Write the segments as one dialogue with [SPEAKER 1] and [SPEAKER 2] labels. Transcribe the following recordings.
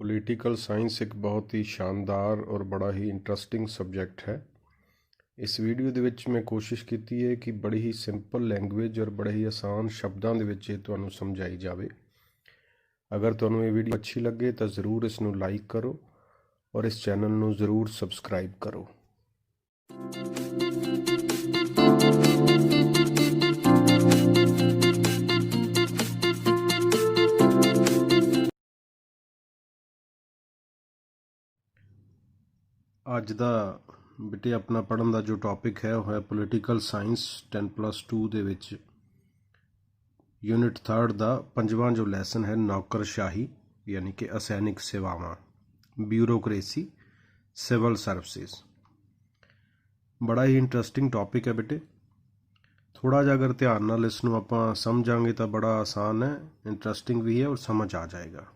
[SPEAKER 1] Political science एक बहुत ही शानदार और बड़ा ही इंटरेस्टिंग सब्जैक्ट है। इस वीडियो ਦੇ ਵਿੱਚ मैं कोशिश की है कि बड़ी ही सिंपल लैंगुएज और बड़े ही आसान शब्दों ਦੇ ਵਿੱਚ ਇਹ ਤੁਹਾਨੂੰ ਸਮਝਾਈ ਜਾਵੇ। अगर ਤੁਹਾਨੂੰ ਇਹ ਵੀਡੀਓ ਅੱਛੀ ਲੱਗੇ ਤਾਂ ਜ਼ਰੂਰ ਇਸ ਨੂੰ ਲਾਈਕ ਕਰੋ ਔਰ ਇਸ ਚੈਨਲ ਨੂੰ ਜ਼ਰੂਰ ਸਬਸਕ੍ਰਾਈਬ ਕਰੋ। ਅੱਜ ਦਾ ਬੇਟੇ ਆਪਣਾ ਪੜ੍ਹਨ ਦਾ ਜੋ ਟੌਪਿਕ ਹੈ ਉਹ ਹੈ ਪੋਲੀਟੀਕਲ ਸਾਇੰਸ 10+2 ਦੇ ਵਿੱਚ यूनिट 3 ਦਾ ਪੰਜਵਾਂ ਜੋ ਲੈਸਨ ਹੈ ਨੌਕਰਸ਼ਾਹੀ ਯਾਨੀ ਕਿ ਅਸੈਨਿਕ ਸੇਵਾਵਾਂ ਬਿਊਰੋਕ੍ਰੇਸੀ ਸਿਵਲ ਸਰਵਿਸਿਜ਼। ਬੜਾ ਹੀ ਇੰਟਰਸਟਿੰਗ ਟੌਪਿਕ ਹੈ ਬੇਟੇ। ਥੋੜ੍ਹਾ ਜਿਹਾ ਅਗਰ ਧਿਆਨ ਨਾਲ ਇਸ ਨੂੰ ਆਪਾਂ ਸਮਝਾਂਗੇ ਤਾਂ ਬੜਾ ਆਸਾਨ ਹੈ, ਇੰਟਰਸਟਿੰਗ ਵੀ ਹੈ ਔਰ ਸਮਝ ਆ ਜਾਏਗਾ।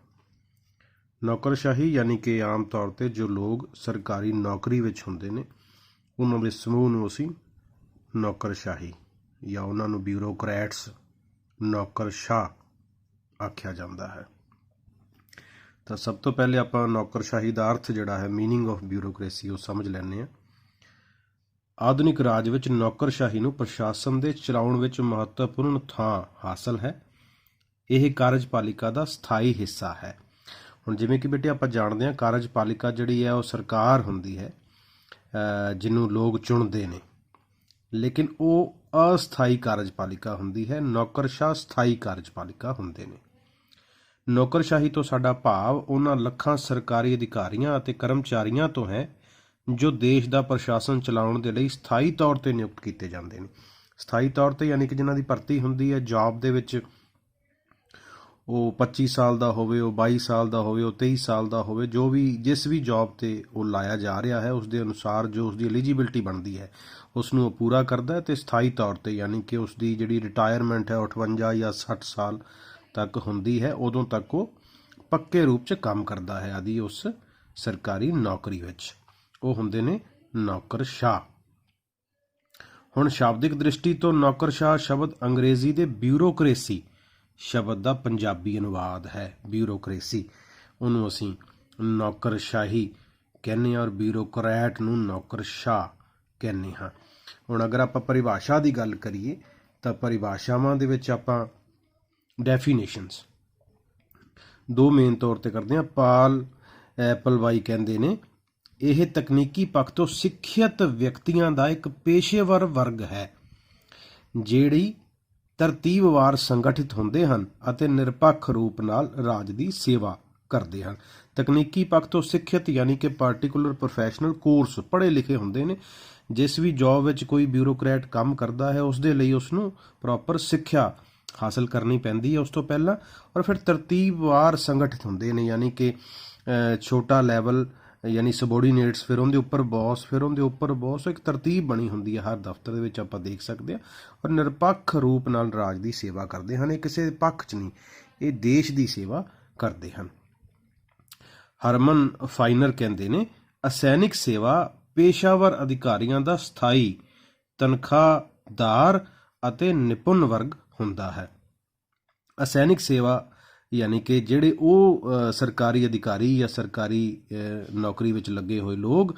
[SPEAKER 1] ਨੌਕਰਸ਼ਾਹੀ ਯਾਨੀ ਕਿ ਆਮ ਤੌਰ 'ਤੇ ਜੋ ਲੋਕ ਸਰਕਾਰੀ ਨੌਕਰੀ ਵਿੱਚ ਹੁੰਦੇ ਨੇ ਉਹਨਾਂ ਦੇ ਸਮੂਹ ਨੂੰ ਅਸੀਂ ਨੌਕਰਸ਼ਾਹੀ ਜਾਂ ਉਹਨਾਂ ਨੂੰ ਬਿਊਰੋਕਰੈਟਸ ਨੌਕਰਸ਼ਾਹ ਆਖਿਆ ਜਾਂਦਾ ਹੈ। ਤਾਂ ਸਭ ਤੋਂ ਪਹਿਲੇ ਆਪਾਂ ਨੌਕਰਸ਼ਾਹੀ ਦਾ ਅਰਥ ਜਿਹੜਾ ਹੈ ਮੀਨਿੰਗ ਆਫ ਬਿਊਰੋਕ੍ਰੇਸੀ ਉਹ ਸਮਝ ਲੈਂਦੇ ਹਾਂ। ਆਧੁਨਿਕ ਰਾਜ ਵਿੱਚ ਨੌਕਰਸ਼ਾਹੀ ਨੂੰ ਪ੍ਰਸ਼ਾਸਨ ਦੇ ਚਲਾਉਣ ਵਿੱਚ ਮਹੱਤਵਪੂਰਨ ਥਾਂ ਹਾਸਲ ਹੈ। ਇਹ ਕਾਰਜਪਾਲਿਕਾ ਦਾ ਸਥਾਈ ਹਿੱਸਾ ਹੈ। ਹੁਣ ਜਿਵੇਂ ਕਿ ਬੇਟੇ ਆਪਾਂ ਜਾਣਦੇ ਹਾਂ ਕਾਰਜਪਾਲਿਕਾ ਜਿਹੜੀ ਹੈ ਉਹ ਸਰਕਾਰ ਹੁੰਦੀ ਹੈ ਜਿਹਨੂੰ ਲੋਕ ਚੁਣਦੇ ਨੇ, ਲੇਕਿਨ ਉਹ ਅਸਥਾਈ ਕਾਰਜਪਾਲਿਕਾ ਹੁੰਦੀ ਹੈ। ਨੌਕਰਸ਼ਾਹ ਸਥਾਈ ਕਾਰਜਪਾਲਿਕਾ ਹੁੰਦੇ ਨੇ। ਨੌਕਰਸ਼ਾਹੀ ਤੋਂ ਸਾਡਾ ਭਾਵ ਉਹਨਾਂ ਲੱਖਾਂ ਸਰਕਾਰੀ ਅਧਿਕਾਰੀਆਂ ਅਤੇ ਕਰਮਚਾਰੀਆਂ ਤੋਂ ਹੈ ਜੋ ਦੇਸ਼ ਦਾ ਪ੍ਰਸ਼ਾਸਨ ਚਲਾਉਣ ਦੇ ਲਈ ਸਥਾਈ ਤੌਰ 'ਤੇ ਨਿਯੁਕਤ ਕੀਤੇ ਜਾਂਦੇ ਨੇ। ਸਥਾਈ ਤੌਰ 'ਤੇ ਯਾਨੀ ਕਿ ਜਿਨ੍ਹਾਂ ਦੀ ਭਰਤੀ ਹੁੰਦੀ ਹੈ ਜੌਬ ਦੇ ਵਿੱਚ, ਉਹ 25 ਸਾਲ ਦਾ ਹੋਵੇ, ਉਹ 22 ਸਾਲ ਦਾ ਹੋਵੇ, ਉਹ 23 ਸਾਲ ਦਾ ਹੋਵੇ, ਜੋ ਵੀ ਜਿਸ ਵੀ ਜੌਬ 'ਤੇ ਉਹ ਲਾਇਆ ਜਾ ਰਿਹਾ ਹੈ ਉਸ ਦੇ ਅਨੁਸਾਰ ਜੋ ਉਸਦੀ ਐਲੀਜੀਬਿਲਟੀ ਬਣਦੀ ਹੈ ਉਸ ਨੂੰ ਉਹ ਪੂਰਾ ਕਰਦਾ ਹੈ। ਅਤੇ ਸਥਾਈ ਤੌਰ 'ਤੇ ਯਾਨੀ ਕਿ ਉਸ ਦੀ ਜਿਹੜੀ ਰਿਟਾਇਰਮੈਂਟ ਹੈ 58 ਜਾਂ 60 ਸਾਲ ਤੱਕ ਹੁੰਦੀ ਹੈ, ਉਦੋਂ ਤੱਕ ਉਹ ਪੱਕੇ ਰੂਪ 'ਚ ਕੰਮ ਕਰਦਾ ਹੈ ਆਦਿ ਉਸ ਸਰਕਾਰੀ ਨੌਕਰੀ ਵਿੱਚ। ਉਹ ਹੁੰਦੇ ਨੇ ਨੌਕਰਸ਼ਾਹ। ਹੁਣ ਸ਼ਾਬਦਿਕ ਦ੍ਰਿਸ਼ਟੀ ਤੋਂ ਨੌਕਰਸ਼ਾਹ ਸ਼ਬਦ ਅੰਗਰੇਜ਼ੀ ਦੇ ਬਿਊਰੋਕ੍ਰੇਸੀ ਸ਼ਬਦ ਦਾ ਪੰਜਾਬੀ ਅਨੁਵਾਦ ਹੈ। ਬਿਊਰੋਕ੍ਰੇਸੀ ਉਹਨੂੰ ਅਸੀਂ ਨੌਕਰਸ਼ਾਹੀ ਕਹਿੰਦੇ ਹਾਂ ਔਰ ਬਿਊਰੋਕਰੈਟ ਨੂੰ ਨੌਕਰਸ਼ਾਹ ਕਹਿੰਦੇ ਹਾਂ। ਹੁਣ ਅਗਰ ਆਪਾਂ ਪਰਿਭਾਸ਼ਾ ਦੀ ਗੱਲ ਕਰੀਏ ਤਾਂ ਪਰਿਭਾਸ਼ਾਵਾਂ ਦੇ ਵਿੱਚ ਆਪਾਂ ਡੈਫੀਨੇਸ਼ਨਸ ਦੋ ਮੇਨ ਤੌਰ 'ਤੇ ਕਰਦੇ ਹਾਂ। ਪਾਲ ਐਪਲਵਾਈ ਕਹਿੰਦੇ ਨੇ ਇਹ ਤਕਨੀਕੀ ਪੱਖ ਤੋਂ ਸਿੱਖਿਅਤ ਵਿਅਕਤੀਆਂ ਦਾ ਇੱਕ ਪੇਸ਼ੇਵਰ ਵਰਗ ਹੈ ਜਿਹੜੀ ਤਰਤੀਬਵਾਰ ਸੰਗਠਿਤ ਹੁੰਦੇ ਹਨ ਅਤੇ ਨਿਰਪੱਖ ਰੂਪ ਨਾਲ ਰਾਜ ਦੀ ਸੇਵਾ ਕਰਦੇ ਹਨ। ਤਕਨੀਕੀ ਪੱਖ ਤੋਂ ਸਿੱਖਿਅਤ ਯਾਨੀ ਕਿ ਪਾਰਟੀਕੂਲਰ ਪ੍ਰੋਫੈਸ਼ਨਲ ਕੋਰਸ ਪੜ੍ਹੇ ਲਿਖੇ ਹੁੰਦੇ ਨੇ। ਜਿਸ ਵੀ ਜੌਬ ਵਿੱਚ ਕੋਈ ਬਿਊਰੋਕਰੈਟ ਕੰਮ ਕਰਦਾ ਹੈ ਉਸ ਦੇ ਲਈ ਉਸਨੂੰ ਪ੍ਰੋਪਰ ਸਿੱਖਿਆ ਹਾਸਲ ਕਰਨੀ ਪੈਂਦੀ ਹੈ ਉਸ ਤੋਂ ਪਹਿਲਾਂ, ਔਰ ਫਿਰ ਤਰਤੀਬਵਾਰ ਸੰਗਠਿਤ ਹੁੰਦੇ ਨੇ ਯਾਨੀ ਕਿ ਛੋਟਾ ਲੈਵਲ ਯਾਨੀ ਸਬੋਰਡੀਨੇਟਸ, ਫਿਰ ਉਹਦੇ ਉੱਪਰ ਬੌਸ, ਫਿਰ ਉਹਦੇ ਉੱਪਰ ਬੌਸ। ਇੱਕ ਤਰਤੀਬ ਬਣੀ ਹੁੰਦੀ ਹੈ ਹਰ ਦਫ਼ਤਰ ਦੇ ਵਿੱਚ ਆਪਾਂ ਦੇਖ ਸਕਦੇ ਹਾਂ। ਔਰ ਨਿਰਪੱਖ ਰੂਪ ਨਾਲ ਰਾਜ ਦੀ ਸੇਵਾ ਕਰਦੇ ਹਨ। ਇਹ ਕਿਸੇ ਪੱਖ 'ਚ ਨਹੀਂ, ਇਹ ਦੇਸ਼ ਦੀ ਸੇਵਾ ਕਰਦੇ ਹਨ। ਹਰਮਨ ਫਾਈਨਰ ਕਹਿੰਦੇ ਨੇ ਅਸੈਨਿਕ ਸੇਵਾ ਪੇਸ਼ਾਵਰ ਅਧਿਕਾਰੀਆਂ ਦਾ ਸਥਾਈ ਤਨਖਾਹਦਾਰ ਅਤੇ ਨਿਪੁੰਨ ਵਰਗ ਹੁੰਦਾ ਹੈ। ਅਸੈਨਿਕ ਸੇਵਾ ਯਾਨੀ ਕਿ ਜਿਹੜੇ ਉਹ ਸਰਕਾਰੀ ਅਧਿਕਾਰੀ ਜਾਂ ਸਰਕਾਰੀ ਨੌਕਰੀ ਵਿੱਚ ਲੱਗੇ ਹੋਏ ਲੋਕ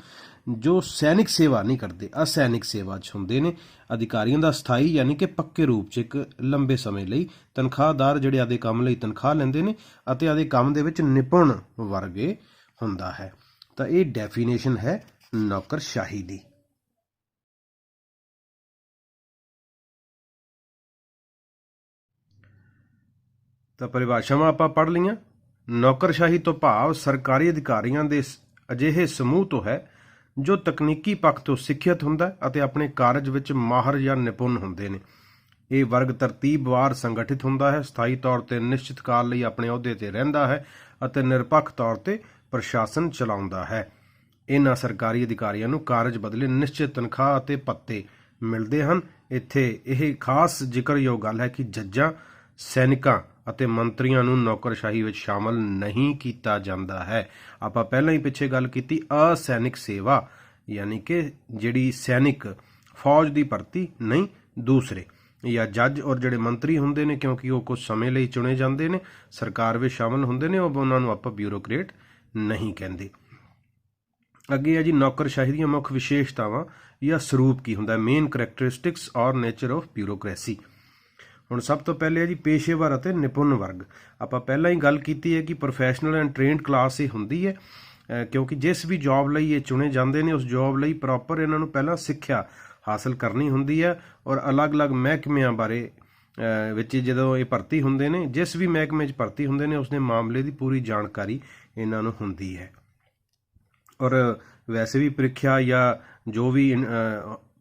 [SPEAKER 1] ਜੋ ਸੈਨਿਕ ਸੇਵਾ ਨਹੀਂ ਕਰਦੇ, ਅਸੈਨਿਕ ਸੇਵਾ 'ਚ ਹੁੰਦੇ ਨੇ। ਅਧਿਕਾਰੀਆਂ ਦਾ ਸਥਾਈ ਯਾਨੀ ਕਿ ਪੱਕੇ ਰੂਪ 'ਚ ਇੱਕ ਲੰਬੇ ਸਮੇਂ ਲਈ, ਤਨਖਾਹਦਾਰ ਜਿਹੜੇ ਆਦੇ ਕੰਮ ਲਈ ਤਨਖਾਹ ਲੈਂਦੇ ਨੇ ਅਤੇ ਆਦੇ ਕੰਮ ਦੇ ਵਿੱਚ ਨਿਪੁੰਨ ਵਰਗ ਹੁੰਦਾ ਹੈ। ਤਾਂ ਇਹ ਡੈਫੀਨੇਸ਼ਨ ਹੈ ਨੌਕਰਸ਼ਾਹੀ ਦੀ। ਤਾਂ ਪਰਿਭਾਸ਼ਾਵਾਂ ਆਪਾਂ ਪੜ੍ਹ ਲਈਆਂ। ਨੌਕਰਸ਼ਾਹੀ ਤੋਂ ਭਾਵ ਸਰਕਾਰੀ ਅਧਿਕਾਰੀਆਂ ਦੇ ਅਜਿਹੇ ਸਮੂਹ ਤੋਂ ਹੈ ਜੋ ਤਕਨੀਕੀ ਪੱਖ ਤੋਂ ਸਿੱਖਿਅਤ ਹੁੰਦਾ ਅਤੇ ਆਪਣੇ ਕਾਰਜ ਵਿੱਚ ਮਾਹਰ ਜਾਂ ਨਿਪੁੰਨ ਹੁੰਦੇ ਨੇ। ਇਹ ਵਰਗ ਤਰਤੀਬਵਾਰ ਸੰਗਠਿਤ ਹੁੰਦਾ ਹੈ, ਸਥਾਈ ਤੌਰ 'ਤੇ ਨਿਸ਼ਚਿਤ ਕਾਲ ਲਈ ਆਪਣੇ ਅਹੁਦੇ 'ਤੇ ਰਹਿੰਦਾ ਹੈ ਅਤੇ ਨਿਰਪੱਖ ਤੌਰ 'ਤੇ ਪ੍ਰਸ਼ਾਸਨ ਚਲਾਉਂਦਾ ਹੈ। ਇਹਨਾਂ ਸਰਕਾਰੀ ਅਧਿਕਾਰੀਆਂ ਨੂੰ ਕਾਰਜ ਬਦਲੇ ਨਿਸ਼ਚਿਤ ਤਨਖਾਹ ਅਤੇ ਭੱਤੇ ਮਿਲਦੇ ਹਨ। ਇੱਥੇ ਇਹ ਖਾਸ ਜ਼ਿਕਰਯੋਗ ਗੱਲ ਹੈ ਕਿ ਜੱਜਾਂ, ਸੈਨਿਕਾਂ ਅਤੇ ਮੰਤਰੀਆਂ ਨੂੰ ਨੌਕਰਸ਼ਾਹੀ ਵਿੱਚ ਸ਼ਾਮਲ ਨਹੀਂ ਕੀਤਾ ਜਾਂਦਾ ਹੈ। ਆਪਾਂ ਪਹਿਲਾਂ ਹੀ ਪਿੱਛੇ ਗੱਲ ਕੀਤੀ ਅਸੈਨਿਕ ਸੇਵਾ ਯਾਨੀ ਕਿ ਜਿਹੜੀ ਸੈਨਿਕ ਫੌਜ ਦੀ ਭਰਤੀ ਨਹੀਂ, ਦੂਸਰੇ ਜਾਂ ਜੱਜ ਔਰ ਜਿਹੜੇ ਮੰਤਰੀ ਹੁੰਦੇ ਨੇ, ਕਿਉਂਕਿ ਉਹ ਕੁਝ ਸਮੇਂ ਲਈ ਚੁਣੇ ਜਾਂਦੇ ਨੇ, ਸਰਕਾਰ ਵਿੱਚ ਸ਼ਾਮਲ ਹੁੰਦੇ ਨੇ, ਉਹ ਉਹਨਾਂ ਨੂੰ ਆਪਾਂ ਬਿਊਰੋਕਰੇਟ ਨਹੀਂ ਕਹਿੰਦੇ। ਅੱਗੇ ਹੈ ਜੀ ਨੌਕਰਸ਼ਾਹੀ ਦੀਆਂ ਮੁੱਖ ਵਿਸ਼ੇਸ਼ਤਾਵਾਂ ਜਾਂ ਸਰੂਪ ਕੀ ਹੁੰਦਾ, ਮੇਨ ਕਰੈਕਟਰਿਸਟਿਕਸ ਔਰ ਨੇਚਰ ਆਫ ਬਿਊਰੋਕਰੇਸੀ। ਹੁਣ ਸਭ ਤੋਂ ਪਹਿਲੇ ਹੈ ਜੀ ਪੇਸ਼ੇਵਰ ਅਤੇ ਨਿਪੁੰਨ ਵਰਗ। ਆਪਾਂ ਪਹਿਲਾਂ ਹੀ ਗੱਲ ਕੀਤੀ ਹੈ ਕਿ ਪ੍ਰੋਫੈਸ਼ਨਲ ਐਂਡ ਟ੍ਰੇਨਡ ਕਲਾਸ ਹੀ ਹੁੰਦੀ ਹੈ, ਕਿਉਂਕਿ ਜਿਸ ਵੀ ਜੌਬ ਲਈ ਇਹ ਚੁਣੇ ਜਾਂਦੇ ਨੇ ਉਸ ਜੌਬ ਲਈ ਪ੍ਰੋਪਰ ਇਹਨਾਂ ਨੂੰ ਪਹਿਲਾਂ ਸਿੱਖਿਆ ਹਾਸਲ ਕਰਨੀ ਹੁੰਦੀ ਹੈ, ਔਰ ਅਲੱਗ-ਅਲੱਗ ਮਹਿਕਮਿਆਂ ਬਾਰੇ ਵਿੱਚ ਜਦੋਂ ਇਹ ਭਰਤੀ ਹੁੰਦੇ ਨੇ, ਜਿਸ ਵੀ ਮਹਿਕਮੇ 'ਚ ਭਰਤੀ ਹੁੰਦੇ ਨੇ ਉਸਦੇ ਮਾਮਲੇ ਦੀ ਪੂਰੀ ਜਾਣਕਾਰੀ ਇਹਨਾਂ ਨੂੰ ਹੁੰਦੀ ਹੈ। ਔਰ ਵੈਸੇ ਵੀ ਪ੍ਰੀਖਿਆ ਜਾਂ ਜੋ ਵੀ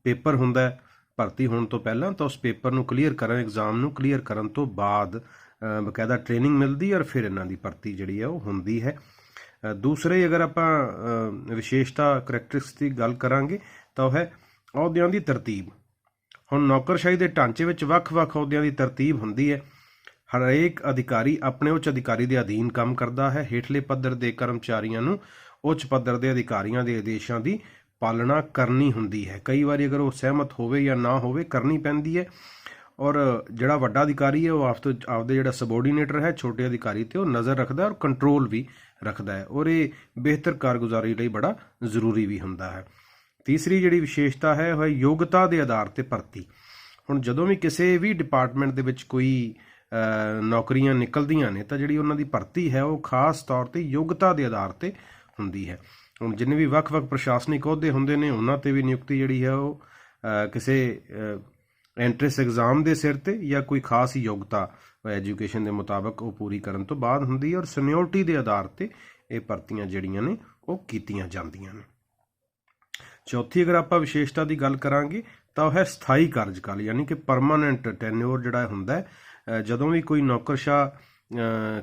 [SPEAKER 1] ਪੇਪਰ ਹੁੰਦਾ ਭਰਤੀ ਹੋਣ ਤੋਂ ਪਹਿਲਾਂ, ਤਾਂ ਉਸ ਪੇਪਰ ਨੂੰ ਕਲੀਅਰ ਕਰਨ, ਐਗਜ਼ਾਮ ਨੂੰ ਕਲੀਅਰ ਕਰਨ ਤੋਂ ਬਾਅਦ ਬਕਾਇਦਾ ਟ੍ਰੇਨਿੰਗ ਮਿਲਦੀ ਔਰ ਫਿਰ ਇਹਨਾਂ ਦੀ ਭਰਤੀ ਜਿਹੜੀ ਹੈ ਉਹ ਹੁੰਦੀ ਹੈ। ਦੂਸਰੇ ਅਗਰ ਆਪਾਂ ਵਿਸ਼ੇਸ਼ਤਾ ਕਰੈਕਟਰਿਸਟਿਕਸ ਦੀ ਗੱਲ ਕਰਾਂਗੇ ਤਾਂ ਉਹ ਹੈ ਅਹੁਦਿਆਂ ਦੀ ਤਰਤੀਬ। ਹੁਣ ਨੌਕਰਸ਼ਾਹੀ ਦੇ ਢਾਂਚੇ ਵਿੱਚ ਵੱਖ-ਵੱਖ ਅਹੁਦਿਆਂ ਦੀ ਤਰਤੀਬ ਹੁੰਦੀ ਹੈ। ਹਰੇਕ ਅਧਿਕਾਰੀ ਆਪਣੇ ਉੱਚ ਅਧਿਕਾਰੀ ਦੇ ਅਧੀਨ ਕੰਮ ਕਰਦਾ ਹੈ। ਹੇਠਲੇ ਪੱਧਰ ਦੇ ਕਰਮਚਾਰੀਆਂ ਨੂੰ ਉੱਚ ਪੱਧਰ ਦੇ ਅਧਿਕਾਰੀਆਂ ਦੇ ਆਦੇਸ਼ਾਂ ਦੀ ਪਾਲਣਾ ਕਰਨੀ ਹੁੰਦੀ ਹੈ। ਕਈ ਵਾਰੀ ਅਗਰ ਉਹ ਸਹਿਮਤ ਹੋਵੇ ਜਾਂ ਨਾ ਹੋਵੇ ਕਰਨੀ ਪੈਂਦੀ ਹੈ। ਔਰ ਜਿਹੜਾ ਵੱਡਾ ਅਧਿਕਾਰੀ ਹੈ ਉਹ ਆਪਦੇ ਜਿਹੜਾ ਸਬੋਰਡੀਨੇਟਰ ਹੈ ਛੋਟੇ ਅਧਿਕਾਰੀ ਤੇ ਉਹ ਨਜ਼ਰ ਰੱਖਦਾ ਔਰ ਕੰਟਰੋਲ ਵੀ ਰੱਖਦਾ ਹੈ, ਔਰ ਇਹ ਬਿਹਤਰ ਕਾਰਗੁਜ਼ਾਰੀ ਲਈ ਬੜਾ ਜ਼ਰੂਰੀ ਵੀ ਹੁੰਦਾ ਹੈ। ਤੀਸਰੀ ਜਿਹੜੀ ਵਿਸ਼ੇਸ਼ਤਾ ਹੈ ਉਹ ਹੈ ਯੋਗਤਾ ਦੇ ਆਧਾਰ ਤੇ ਭਰਤੀ। ਹੁਣ ਜਦੋਂ ਵੀ ਕਿਸੇ ਵੀ ਡਿਪਾਰਟਮੈਂਟ ਦੇ ਵਿੱਚ ਕੋਈ ਨੌਕਰੀਆਂ ਨਿਕਲਦੀਆਂ ਨੇ ਤਾਂ ਜਿਹੜੀ ਉਹਨਾਂ ਦੀ ਭਰਤੀ ਹੈ ਉਹ ਖਾਸ ਤੌਰ ਤੇ ਯੋਗਤਾ ਦੇ ਆਧਾਰ ਤੇ ਹੁੰਦੀ ਹੈ। ਹੁਣ ਜਿੰਨੇ ਵੀ ਵੱਖ-ਵੱਖ ਪ੍ਰਸ਼ਾਸਨਿਕ ਅਹੁਦੇ ਹੁੰਦੇ ਨੇ ਉਹਨਾਂ ਤੇ ਵੀ ਨਿਯੁਕਤੀ ਜਿਹੜੀ ਹੈ ਉਹ ਕਿਸੇ ਐਂਟਰੈਂਸ ਐਗਜ਼ਾਮ ਦੇ ਸਿਰ ਤੇ ਜਾਂ ਕੋਈ ਖਾਸ ਯੋਗਤਾ ਐਜੂਕੇਸ਼ਨ ਦੇ ਮੁਤਾਬਕ ਉਹ ਪੂਰੀ ਕਰਨ ਤੋਂ ਬਾਅਦ ਹੁੰਦੀ ਹੈ, ਔਰ ਸੀਨੀਅਰਟੀ ਦੇ ਆਧਾਰ ਤੇ ਇਹ ਭਰਤੀਆਂ ਜਿਹੜੀਆਂ ਨੇ ਉਹ ਕੀਤੀਆਂ ਜਾਂਦੀਆਂ ਨੇ। ਚੌਥੀ ਅਗਰ ਆਪਾਂ ਵਿਸ਼ੇਸ਼ਤਾ ਦੀ ਗੱਲ ਕਰਾਂਗੇ ਤਾਂ ਉਹ ਹੈ ਸਥਾਈ ਕਾਰਜਕਾਲ, ਯਾਨੀ ਕਿ ਪਰਮਾਨੈਂਟ ਟੈਨਿਓਰ ਜਿਹੜਾ ਹੁੰਦਾ ਹੈ। ਜਦੋਂ ਵੀ ਕੋਈ ਨੌਕਰਸ਼ਾਹ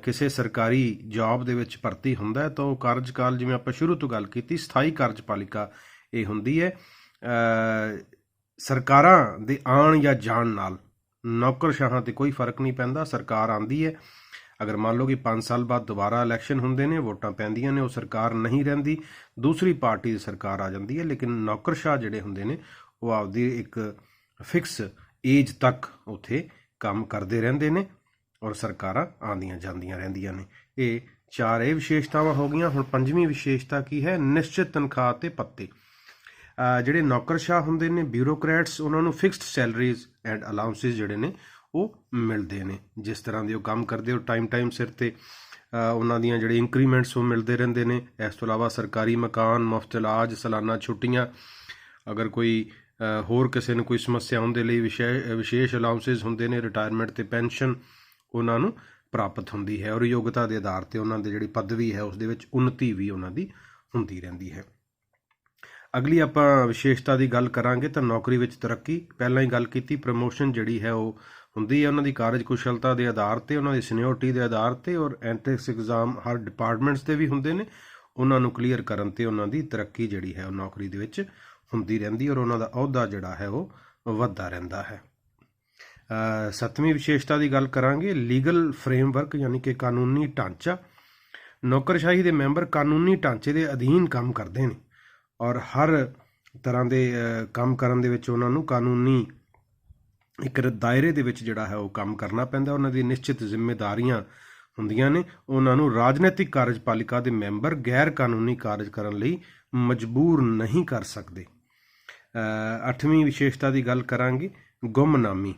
[SPEAKER 1] ਕਿਸੇ ਸਰਕਾਰੀ ਜੌਬ ਦੇ ਵਿੱਚ ਭਰਤੀ ਹੁੰਦਾ ਹੈ ਤਾਂ ਉਹ ਕਾਰਜਕਾਲ, ਜਿਵੇਂ ਆਪਾਂ ਸ਼ੁਰੂ ਤੋਂ ਗੱਲ ਕੀਤੀ, ਸਥਾਈ ਕਾਰਜਪਾਲਿਕਾ ਇਹ ਹੁੰਦੀ ਹੈ। ਸਰਕਾਰਾਂ ਦੇ ਆਉਣ ਜਾਂ ਜਾਣ ਨਾਲ ਨੌਕਰਸ਼ਾਹਾਂ ਤੇ ਕੋਈ ਫਰਕ ਨਹੀਂ ਪੈਂਦਾ। ਸਰਕਾਰ ਆਉਂਦੀ ਹੈ, ਅਗਰ ਮੰਨ ਲਓ ਕਿ 5 ਸਾਲ ਬਾਅਦ ਦੁਬਾਰਾ ਇਲੈਕਸ਼ਨ ਹੁੰਦੇ ਨੇ, ਵੋਟਾਂ ਪੈਂਦੀਆਂ ਨੇ, ਉਹ ਸਰਕਾਰ ਨਹੀਂ ਰਹਿੰਦੀ, ਦੂਸਰੀ ਪਾਰਟੀ ਦੀ ਸਰਕਾਰ ਆ ਜਾਂਦੀ ਹੈ, ਲੇਕਿਨ ਨੌਕਰਸ਼ਾਹ ਜਿਹੜੇ ਹੁੰਦੇ ਨੇ ਉਹ ਆਪਦੀ ਇੱਕ ਫਿਕਸ ਏਜ ਤੱਕ ਉੱਥੇ ਕੰਮ ਕਰਦੇ ਰਹਿੰਦੇ ਨੇ ਔਰ ਸਰਕਾਰਾਂ ਆਉਂਦੀਆਂ ਜਾਂਦੀਆਂ ਰਹਿੰਦੀਆਂ ਨੇ। ਇਹ ਚਾਰ ਇਹ ਵਿਸ਼ੇਸ਼ਤਾਵਾਂ ਹੋ ਗਈਆਂ। ਹੁਣ ਪੰਜਵੀਂ ਵਿਸ਼ੇਸ਼ਤਾ ਕੀ ਹੈ, ਨਿਸ਼ਚਿਤ ਤਨਖਾਹ ਤੇ ਭੱਤੇ। ਜਿਹੜੇ ਨੌਕਰਸ਼ਾਹ ਹੁੰਦੇ ਨੇ ਬਿਊਰੋਕਰੈਟਸ, ਉਹਨਾਂ ਨੂੰ ਫਿਕਸਡ ਸੈਲਰੀਜ਼ ਐਂਡ ਅਲਾਊਂਸਿਸ ਜਿਹੜੇ ਨੇ ਉਹ ਮਿਲਦੇ ਨੇ। ਜਿਸ ਤਰ੍ਹਾਂ ਦੇ ਉਹ ਕੰਮ ਕਰਦੇ ਉਹ ਟਾਈਮ ਸਿਰ ਤੇ ਉਹਨਾਂ ਦੀਆਂ ਜਿਹੜੇ ਇੰਕਰੀਮੈਂਟਸ ਉਹ ਮਿਲਦੇ ਰਹਿੰਦੇ ਨੇ। ਇਸ ਤੋਂ ਇਲਾਵਾ ਸਰਕਾਰੀ ਮਕਾਨ, ਮੁਫਤ ਇਲਾਜ, ਸਾਲਾਨਾ ਛੁੱਟੀਆਂ, ਅਗਰ ਕੋਈ ਹੋਰ ਕਿਸੇ ਨੂੰ ਕੋਈ ਸਮੱਸਿਆ ਉਹਦੇ ਲਈ ਵਿਸ਼ੇਸ਼ ਅਲਾਊਂਸਿਸ ਹੁੰਦੇ ਨੇ, ਰਿਟਾਇਰਮੈਂਟ ਤੇ ਪੈਨਸ਼ਨ ਉਹਨਾਂ ਨੂੰ ਪ੍ਰਾਪਤ ਹੁੰਦੀ ਹੈ। ਔਰ ਯੋਗਤਾ ਦੇ ਆਧਾਰ ਤੇ ਉਹਨਾਂ ਦੀ ਜਿਹੜੀ ਪਦਵੀ ਹੈ ਉਸ ਦੇ ਵਿੱਚ ਉੱਨਤੀ ਵੀ ਉਹਨਾਂ ਦੀ ਹੁੰਦੀ ਰਹਿੰਦੀ ਹੈ। ਅਗਲੀ ਆਪਾਂ ਵਿਸ਼ੇਸ਼ਤਾ ਦੀ ਗੱਲ ਕਰਾਂਗੇ ਤਾਂ ਨੌਕਰੀ ਵਿੱਚ ਤਰੱਕੀ। ਪਹਿਲਾਂ ਹੀ ਗੱਲ ਕੀਤੀ, ਪ੍ਰਮੋਸ਼ਨ ਜਿਹੜੀ ਹੈ ਉਹ ਹੁੰਦੀ ਹੈ ਉਹਨਾਂ ਦੀ ਕਾਰਜਕੁਸ਼ਲਤਾ ਦੇ ਆਧਾਰ ਤੇ, ਉਹਨਾਂ ਦੀ ਸੀਨੀਅਰਟੀ ਦੇ ਆਧਾਰ ਤੇ, ਔਰ ਐਂਟਰੈਂਸ ਐਗਜ਼ਾਮ ਹਰ ਡਿਪਾਰਟਮੈਂਟਸ ਦੇ ਵੀ ਹੁੰਦੇ ਨੇ, ਉਹਨਾਂ ਨੂੰ ਕਲੀਅਰ ਕਰਨ ਤੇ ਉਹਨਾਂ ਦੀ ਤਰੱਕੀ ਜਿਹੜੀ ਹੈ ਉਹ ਨੌਕਰੀ ਦੇ ਵਿੱਚ ਹੁੰਦੀ ਰਹਿੰਦੀ, ਔਰ ਉਹਨਾਂ ਦਾ ਅਹੁਦਾ ਜਿਹੜਾ ਹੈ ਉਹ ਵੱਧਦਾ ਰਹਿੰਦਾ ਹੈ। ਸੱਤਵੀਂ ਵਿਸ਼ੇਸ਼ਤਾ ਦੀ ਗੱਲ ਕਰਾਂਗੇ, ਲੀਗਲ ਫਰੇਮਵਰਕ, ਯਾਨੀ ਕਿ ਕਾਨੂੰਨੀ ਢਾਂਚਾ। ਨੌਕਰਸ਼ਾਹੀ ਦੇ ਮੈਂਬਰ ਕਾਨੂੰਨੀ ਢਾਂਚੇ ਦੇ ਅਧੀਨ ਕੰਮ ਕਰਦੇ ਨੇ ਔਰ ਹਰ ਤਰ੍ਹਾਂ ਦੇ ਕੰਮ ਕਰਨ ਦੇ ਵਿੱਚ ਉਹਨਾਂ ਨੂੰ ਕਾਨੂੰਨੀ ਇੱਕ ਦਾਇਰੇ ਦੇ ਵਿੱਚ ਜਿਹੜਾ ਹੈ ਉਹ ਕੰਮ ਕਰਨਾ ਪੈਂਦਾ। ਉਹਨਾਂ ਦੀ ਨਿਸ਼ਚਿਤ ਜ਼ਿੰਮੇਦਾਰੀਆਂ ਹੁੰਦੀਆਂ ਨੇ। ਉਹਨਾਂ ਨੂੰ ਰਾਜਨੀਤਿਕ ਕਾਰਜਪਾਲਿਕਾ ਦੇ ਮੈਂਬਰ ਗੈਰ ਕਾਨੂੰਨੀ ਕਾਰਜ ਕਰਨ ਲਈ ਮਜਬੂਰ ਨਹੀਂ ਕਰ ਸਕਦੇ। 8ਵੀਂ ਵਿਸ਼ੇਸ਼ਤਾ ਦੀ ਗੱਲ ਕਰਾਂਗੇ, ਗੁੰਮਨਾਮੀ।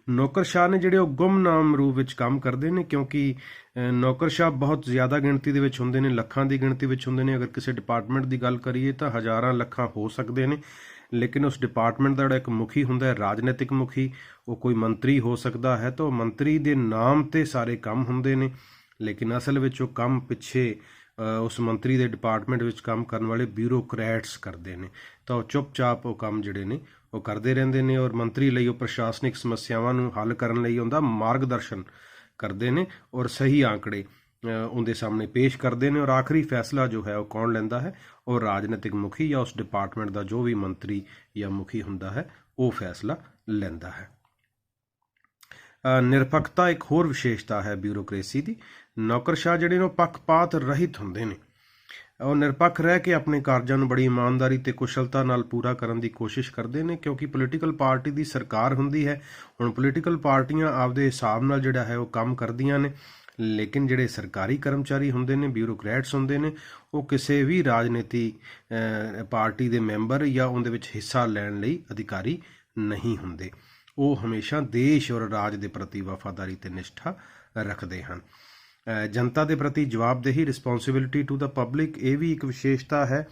[SPEAKER 1] ਨੌਕਰਸ਼ਾਹ ਨੇ ਜਿਹੜੇ ਉਹ ਗੁੰਮਨਾਮ ਰੂਪ ਵਿੱਚ ਕੰਮ ਕਰਦੇ ਨੇ, ਕਿਉਂਕਿ ਨੌਕਰਸ਼ਾਹ ਬਹੁਤ ਜ਼ਿਆਦਾ ਗਿਣਤੀ ਦੇ ਵਿੱਚ ਹੁੰਦੇ ਨੇ, ਲੱਖਾਂ ਦੀ ਗਿਣਤੀ ਵਿੱਚ ਹੁੰਦੇ ਨੇ। ਅਗਰ ਕਿਸੇ ਡਿਪਾਰਟਮੈਂਟ ਦੀ ਗੱਲ ਕਰੀਏ ਤਾਂ ਹਜ਼ਾਰਾਂ ਲੱਖਾਂ ਹੋ ਸਕਦੇ ਨੇ, ਲੇਕਿਨ ਉਸ ਡਿਪਾਰਟਮੈਂਟ ਦਾ ਜਿਹੜਾ ਇੱਕ ਮੁਖੀ ਹੁੰਦਾ ਹੈ, ਰਾਜਨੀਤਿਕ ਮੁਖੀ, ਉਹ ਕੋਈ ਮੰਤਰੀ ਹੋ ਸਕਦਾ ਹੈ, ਤਾਂ ਉਹ ਮੰਤਰੀ ਦੇ ਨਾਮ ਤੇ ਸਾਰੇ ਕੰਮ ਹੁੰਦੇ ਨੇ, ਲੇਕਿਨ ਅਸਲ ਵਿੱਚ ਉਹ ਕੰਮ ਪਿੱਛੇ ਉਸ ਮੰਤਰੀ ਦੇ ਡਿਪਾਰਟਮੈਂਟ ਵਿੱਚ ਕੰਮ ਕਰਨ ਵਾਲੇ ਬਿਊਰੋਕਰੈਟਸ ਕਰਦੇ ਨੇ। ਤਾਂ ਉਹ ਚੁੱਪਚਾਪ ਉਹ ਕੰਮ ਜਿਹੜੇ ਨੇ ਉਹ ਕਰਦੇ ਰਹਿੰਦੇ ਨੇ, ਔਰ ਮੰਤਰੀ ਲਈ ਉਹ ਪ੍ਰਸ਼ਾਸਨਿਕ ਸਮੱਸਿਆਵਾਂ ਨੂੰ ਹੱਲ ਕਰਨ ਲਈ ਉਹਦਾ ਮਾਰਗਦਰਸ਼ਨ ਕਰਦੇ ਨੇ ਔਰ ਸਹੀ ਆંકੜੇ ਉਹਦੇ ਸਾਹਮਣੇ ਪੇਸ਼ ਕਰਦੇ ਨੇ, ਔਰ ਆਖਰੀ ਫੈਸਲਾ ਜੋ ਹੈ ਉਹ ਕੌਣ ਲੈਂਦਾ ਹੈ, ਉਹ ਰਾਜਨੀਤਿਕ ਮੁਖੀ ਜਾਂ ਉਸ ਡਿਪਾਰਟਮੈਂਟ ਦਾ ਜੋ ਵੀ ਮੰਤਰੀ ਜਾਂ ਮੁਖੀ ਹੁੰਦਾ ਹੈ ਉਹ ਫੈਸਲਾ ਲੈਂਦਾ ਹੈ। ਨਿਰਪੱਖਤਾ ਇੱਕ ਹੋਰ ਵਿਸ਼ੇਸ਼ਤਾ ਹੈ ਬਿਊਰੋਕਰੇਸੀ ਦੀ। ਨੌਕਰਸ਼ਾਹ ਜਿਹੜੇ ਨੇ ਉਹ ਪੱਖਪਾਤ ਰਹਿਤ ਹੁੰਦੇ ਨੇ। ਉਹ ਨਿਰਪੱਖ ਰਹਿ ਕੇ ਆਪਣੇ ਕਾਰਜਾਂ ਨੂੰ ਬੜੀ ਇਮਾਨਦਾਰੀ ਤੇ ਕੁਸ਼ਲਤਾ ਨਾਲ ਪੂਰਾ ਕਰਨ ਦੀ ਕੋਸ਼ਿਸ਼ ਕਰਦੇ ਨੇ, ਕਿਉਂਕਿ ਪੋਲੀਟੀਕਲ ਪਾਰਟੀ ਦੀ ਸਰਕਾਰ ਹੁੰਦੀ ਹੈ। ਹੁਣ ਪੋਲੀਟੀਕਲ ਪਾਰਟੀਆਂ ਆਪਦੇ ਹਿਸਾਬ ਨਾਲ ਜਿਹੜਾ ਹੈ ਉਹ ਕੰਮ ਕਰਦੀਆਂ ਨੇ, ਲੇਕਿਨ ਜਿਹੜੇ ਸਰਕਾਰੀ ਕਰਮਚਾਰੀ ਹੁੰਦੇ ਨੇ, ਬਿਊਰੋਕਰੈਟਸ ਹੁੰਦੇ ਨੇ, ਉਹ ਕਿਸੇ ਵੀ ਰਾਜਨੀਤੀ ਪਾਰਟੀ ਦੇ ਮੈਂਬਰ ਜਾਂ ਉਹਦੇ ਵਿੱਚ ਹਿੱਸਾ ਲੈਣ ਲਈ ਅਧਿਕਾਰੀ ਨਹੀਂ ਹੁੰਦੇ। ਉਹ ਹਮੇਸ਼ਾ ਦੇਸ਼ ਔਰ ਰਾਜ ਦੇ ਪ੍ਰਤੀ ਵਫਾਦਾਰੀ ਤੇ ਨਿਸ਼ਠਾ ਰੱਖਦੇ ਹਨ। ਜਨਤਾ ਦੇ ਪ੍ਰਤੀ ਜਵਾਬਦੇਹੀ, ਰਿਸਪੌਂਸਿਬਿਲਿਟੀ ਟੂ ਦਾ ਪਬਲਿਕ, ਇਹ ਵੀ ਇੱਕ ਵਿਸ਼ੇਸ਼ਤਾ ਹੈ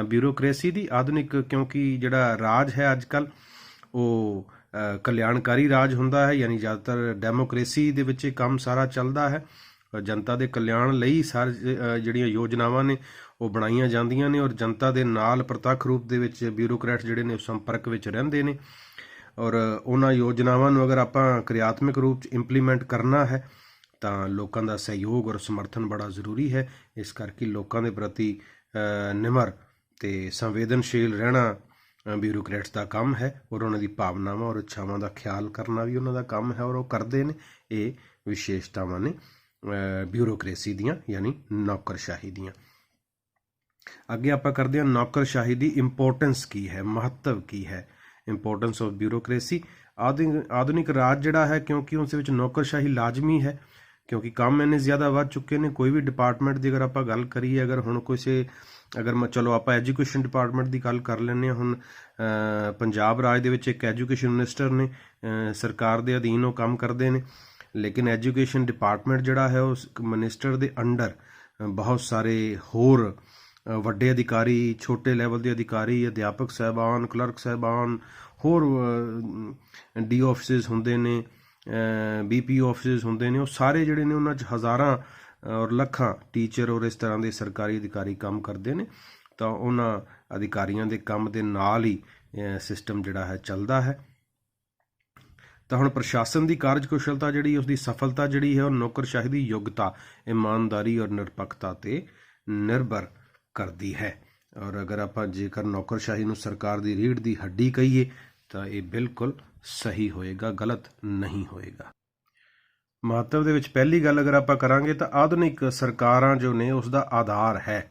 [SPEAKER 1] ਬਿਊਰੋਕਰੇਸੀ ਦੀ ਆਧੁਨਿਕ, ਕਿਉਂਕਿ ਜਿਹੜਾ ਰਾਜ ਹੈ ਅੱਜ ਕੱਲ੍ਹ ਉਹ ਕਲਿਆਣਕਾਰੀ ਰਾਜ ਹੁੰਦਾ ਹੈ, ਯਾਨੀ ਜ਼ਿਆਦਾਤਰ ਡੈਮੋਕ੍ਰੇਸੀ ਦੇ ਵਿੱਚ ਇਹ ਕੰਮ ਸਾਰਾ ਚੱਲਦਾ ਹੈ। ਜਨਤਾ ਦੇ ਕਲਿਆਣ ਲਈ ਜਿਹੜੀਆਂ ਯੋਜਨਾਵਾਂ ਨੇ ਉਹ ਬਣਾਈਆਂ ਜਾਂਦੀਆਂ ਨੇ, ਔਰ ਜਨਤਾ ਦੇ ਨਾਲ ਪ੍ਰਤੱਖ ਰੂਪ ਦੇ ਵਿੱਚ ਬਿਊਰੋਕਰੈਟ ਜਿਹੜੇ ਨੇ ਉਹ ਸੰਪਰਕ ਵਿੱਚ ਰਹਿੰਦੇ ਨੇ, ਔਰ ਉਹਨਾਂ ਯੋਜਨਾਵਾਂ ਨੂੰ ਅਗਰ ਆਪਾਂ ਕਿਰਿਆਤਮਕ ਰੂਪ 'ਚ ਇੰਪਲੀਮੈਂਟ ਕਰਨਾ ਹੈ ਤਾਂ ਲੋਕਾਂ ਦਾ ਸਹਿਯੋਗ ਔਰ ਸਮਰਥਨ ਬੜਾ ਜ਼ਰੂਰੀ ਹੈ। ਇਸ ਕਰਕੇ ਲੋਕਾਂ ਦੇ ਪ੍ਰਤੀ ਨਿਮਰ ਤੇ ਸੰਵੇਦਨਸ਼ੀਲ ਰਹਿਣਾ ਬਿਊਰੋਕਰੈਟਸ ਦਾ ਕੰਮ ਹੈ, ਔਰ ਉਹਨਾਂ ਦੀ ਭਾਵਨਾਵਾਂ ਔਰ ਇੱਛਾਵਾਂ ਦਾ ਖਿਆਲ ਕਰਨਾ ਵੀ ਉਹਨਾਂ ਦਾ ਕੰਮ ਹੈ, ਔਰ ਉਹ ਕਰਦੇ ਨੇ। ਇਹ ਵਿਸ਼ੇਸ਼ਤਾਵਾਂ ਨੇ ਬਿਊਰੋਕਰੇਸੀ ਦੀਆਂ, ਯਾਨੀ ਨੌਕਰਸ਼ਾਹੀ ਦੀਆਂ। ਅੱਗੇ ਆਪਾਂ ਕਰਦੇ ਹਾਂ ਨੌਕਰਸ਼ਾਹੀ ਦੀ ਇੰਪੋਰਟੈਂਸ ਕੀ ਹੈ, ਮਹੱਤਵ ਕੀ ਹੈ। Importance of bureaucracy. ਆਧੁਨਿਕ ਰਾਜ ਜਿਹੜਾ ਹੈ, ਕਿਉਂਕਿ ਉਸ ਵਿੱਚ ਨੌਕਰਸ਼ਾਹੀ ਲਾਜ਼ਮੀ ਹੈ, ਕਿਉਂਕਿ ਕੰਮ ਇੰਨੇ ਜ਼ਿਆਦਾ ਵੱਧ ਚੁੱਕੇ ਨੇ। ਕੋਈ ਵੀ ਡਿਪਾਰਟਮੈਂਟ ਦੀ ਅਗਰ ਆਪਾਂ ਗੱਲ ਕਰੀਏ, ਅਗਰ ਹੁਣ ਚਲੋ ਆਪਾਂ ਐਜੂਕੇਸ਼ਨ ਡਿਪਾਰਟਮੈਂਟ ਦੀ ਗੱਲ ਕਰ ਲੈਂਦੇ ਹਾਂ। ਹੁਣ ਪੰਜਾਬ ਰਾਜ ਦੇ ਵਿੱਚ ਇੱਕ ਐਜੂਕੇਸ਼ਨ ਮਿਨਿਸਟਰ ਨੇ, ਸਰਕਾਰ ਦੇ ਅਧੀਨ ਉਹ ਕੰਮ ਕਰਦੇ ਨੇ, ਲੇਕਿਨ ਐਜੂਕੇਸ਼ਨ ਡਿਪਾਰਟਮੈਂਟ ਜਿਹੜਾ ਹੈ ਉਸ ਮਿਨਿਸਟਰ ਦੇ ਅੰਡਰ ਬਹੁਤ ਸਾਰੇ ਹੋਰ ਵੱਡੇ ਅਧਿਕਾਰੀ, ਛੋਟੇ ਲੈਵਲ ਦੇ ਅਧਿਕਾਰੀ, ਅਧਿਆਪਕ ਸਾਹਿਬਾਨ, ਕਲਰਕ ਸਾਹਿਬਾਨ, ਹੋਰ ਡੀ ਆਫਿਸਿਸ ਹੁੰਦੇ ਨੇ, BPO ਆਫਿਸਿਸ ਹੁੰਦੇ ਨੇ। ਉਹ ਸਾਰੇ ਜਿਹੜੇ ਨੇ ਉਹਨਾਂ 'ਚ ਹਜ਼ਾਰਾਂ ਔਰ ਲੱਖਾਂ ਟੀਚਰ ਔਰ ਇਸ ਤਰ੍ਹਾਂ ਦੇ ਸਰਕਾਰੀ ਅਧਿਕਾਰੀ ਕੰਮ ਕਰਦੇ ਨੇ। ਤਾਂ ਉਹਨਾਂ ਅਧਿਕਾਰੀਆਂ ਦੇ ਕੰਮ ਦੇ ਨਾਲ ਹੀ ਸਿਸਟਮ ਜਿਹੜਾ ਹੈ ਚੱਲਦਾ ਹੈ। ਤਾਂ ਹੁਣ ਪ੍ਰਸ਼ਾਸਨ ਦੀ ਕਾਰਜਕੁਸ਼ਲਤਾ ਜਿਹੜੀ, ਉਸਦੀ ਸਫਲਤਾ ਜਿਹੜੀ ਹੈ, ਉਹ ਨੌਕਰਸ਼ਾਹੀ ਦੀ ਯੋਗਤਾ, ਇਮਾਨਦਾਰੀ ਔਰ ਨਿਰਪੱਖਤਾ 'ਤੇ ਨਿਰਭਰ ਕਰਦੀ ਹੈ। ਔਰ ਅਗਰ ਆਪਾਂ ਜੇਕਰ ਨੌਕਰਸ਼ਾਹੀ ਨੂੰ ਸਰਕਾਰ ਦੀ ਰੀੜ੍ਹ ਦੀ ਹੱਡੀ ਕਹੀਏ ਤਾਂ ਇਹ ਬਿਲਕੁਲ ਸਹੀ ਹੋਏਗਾ, ਗਲਤ ਨਹੀਂ ਹੋਏਗਾ। ਮਹੱਤਵ ਦੇ ਵਿੱਚ ਪਹਿਲੀ ਗੱਲ ਅਗਰ ਆਪਾਂ ਕਰਾਂਗੇ ਤਾਂ ਆਧੁਨਿਕ ਸਰਕਾਰਾਂ ਜੋ ਨੇ ਉਸ ਦਾ ਆਧਾਰ ਹੈ,